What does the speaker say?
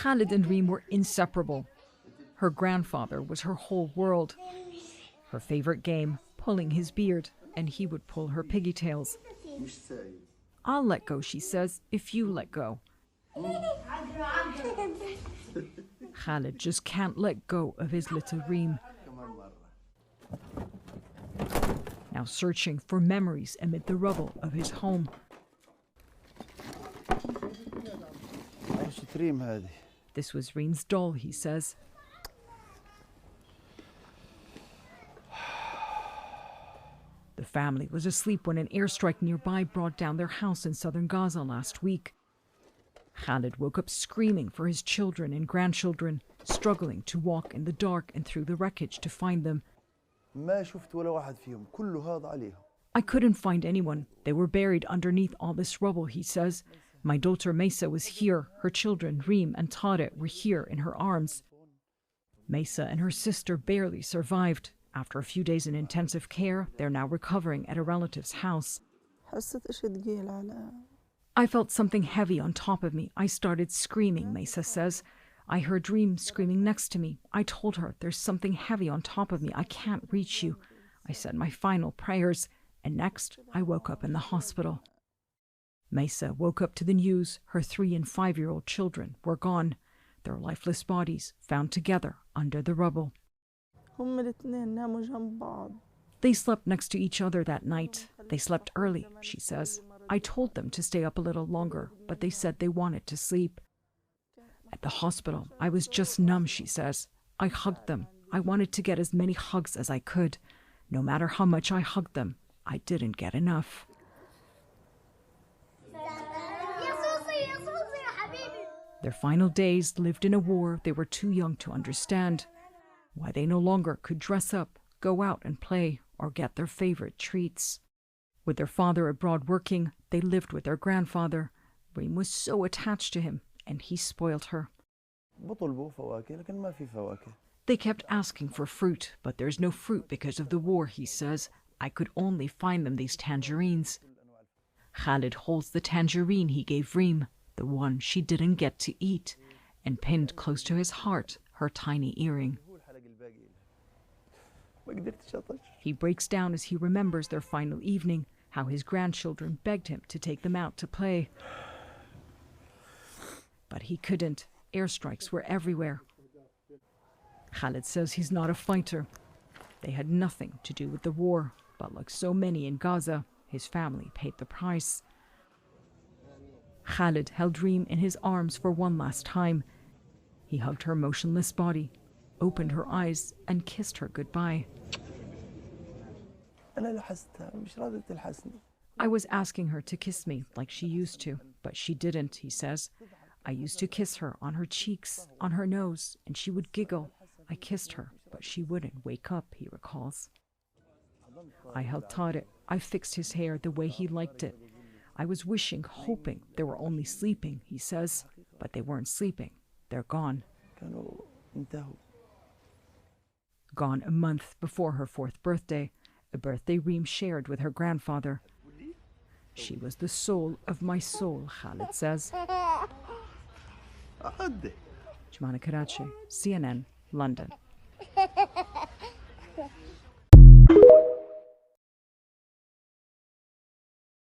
Khalid and Reem were inseparable. Her grandfather was her whole world. Her favorite game, pulling his beard, and he would pull her pigtails. I'll let go, she says, if you let go. Khalid just can't let go of his little Reem. Now searching for memories amid the rubble of his home. This was Reem's doll, he says. The family was asleep when an airstrike nearby brought down their house in southern Gaza last week. Khalid woke up screaming for his children and grandchildren, struggling to walk in the dark and through the wreckage to find them. I couldn't find anyone. They were buried underneath all this rubble, he says. My daughter Mesa was here. Her children, Reem and Tarek, were here in her arms. Mesa and her sister barely survived. After a few days in intensive care, they're now recovering at a relative's house. I felt something heavy on top of me. I started screaming, Mesa says. I heard Reem screaming next to me. I told her, there's something heavy on top of me. I can't reach you. I said my final prayers, and next I woke up in the hospital. Mesa woke up to the news. Her 3- and 5-year-old children were gone. Their lifeless bodies found together under the rubble. They slept next to each other that night. They slept early, she says. I told them to stay up a little longer, but they said they wanted to sleep. At the hospital, I was just numb, she says. I hugged them. I wanted to get as many hugs as I could. No matter how much I hugged them, I didn't get enough. Their final days lived in a war they were too young to understand. Why they no longer could dress up, go out and play, or get their favorite treats. With their father abroad working, they lived with their grandfather. Reem was so attached to him, and he spoiled her. They kept asking for fruit, but there's no fruit because of the war, he says. I could only find them these tangerines. Khalid holds the tangerine he gave Reem, the one she didn't get to eat, and pinned close to his heart, her tiny earring. He breaks down as he remembers their final evening, how his grandchildren begged him to take them out to play. But he couldn't. Airstrikes were everywhere. Khalid says he's not a fighter. They had nothing to do with the war, but like so many in Gaza, his family paid the price. Khalid held Reem in his arms for one last time. He hugged her motionless body, opened her eyes, and kissed her goodbye. I was asking her to kiss me like she used to, but she didn't, he says. I used to kiss her on her cheeks, on her nose, and she would giggle. I kissed her, but she wouldn't wake up, he recalls. I held Tarek. I fixed his hair the way he liked it. I was wishing, hoping they were only sleeping, he says, but they weren't sleeping. They're gone. Gone a month before her 4th birthday, a birthday Reem shared with her grandfather. She was the soul of my soul, Khalid says. Jumana Karachi, CNN, London.